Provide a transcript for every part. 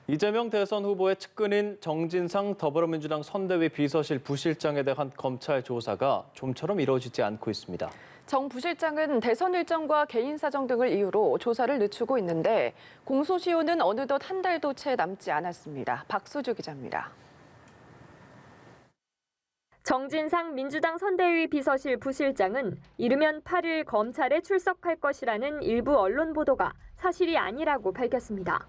이재명 대선 후보의 측근인 정진상 더불어민주당 선대위 비서실 부실장에 대한 검찰 조사가 좀처럼 이루어지지 않고 있습니다. 정 부실장은 대선 일정과 개인 사정 등을 이유로 조사를 늦추고 있는데 공소시효는 어느덧 한 달도 채 남지 않았습니다. 박수주 기자입니다. 정진상 민주당 선대위 비서실 부실장은 이르면 8일 검찰에 출석할 것이라는 일부 언론 보도가 사실이 아니라고 밝혔습니다.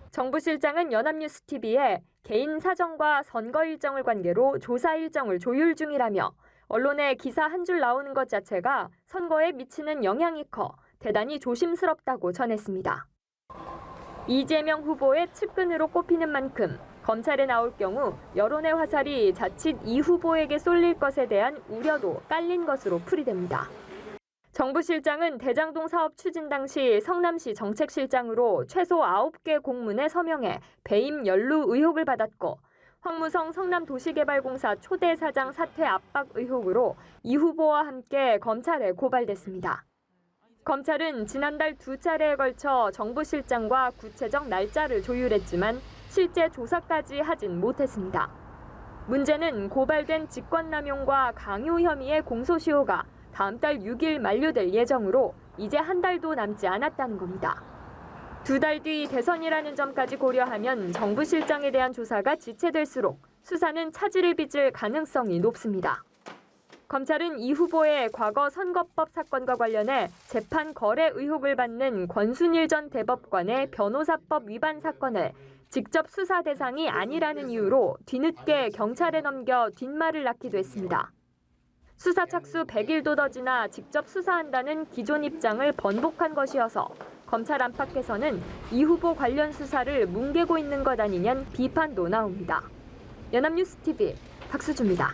정 부실장은 연합뉴스TV에 개인 사정과 선거 일정을 관계로 조사 일정을 조율 중이라며 언론에 기사 한 줄 나오는 것 자체가 선거에 미치는 영향이 커 대단히 조심스럽다고 전했습니다. 이재명 후보의 측근으로 꼽히는 만큼 검찰에 나올 경우 여론의 화살이 자칫 이 후보에게 쏠릴 것에 대한 우려도 깔린 것으로 풀이됩니다. 정 부실장은 대장동 사업 추진 당시 성남시 정책실장으로 최소 9개 공문에 서명해 배임 연루 의혹을 받았고 황무성 성남도시개발공사 초대 사장 사퇴 압박 의혹으로 이 후보와 함께 검찰에 고발됐습니다. 검찰은 지난달 2차례에 걸쳐 정 부실장과 구체적 날짜를 조율했지만 실제 조사까지 하진 못했습니다. 문제는 고발된 직권남용과 강요 혐의의 공소시효가 다음 달 6일 만료될 예정으로 이제 한 달도 남지 않았다는 겁니다. 2달 뒤 대선이라는 점까지 고려하면 정 부실장에 대한 조사가 지체될수록 수사는 차질을 빚을 가능성이 높습니다. 검찰은 이 후보의 과거 선거법 사건과 관련해 재판 거래 의혹을 받는 권순일 전 대법관의 변호사법 위반 사건을 직접 수사 대상이 아니라는 이유로 뒤늦게 경찰에 넘겨 뒷말을 낳기도 했습니다. 수사 착수 100일도 더 지나 직접 수사한다는 기존 입장을 번복한 것이어서 검찰 안팎에서는 이 후보 관련 수사를 뭉개고 있는 것 아니냐는 비판도 나옵니다. 연합뉴스TV 박수주입니다.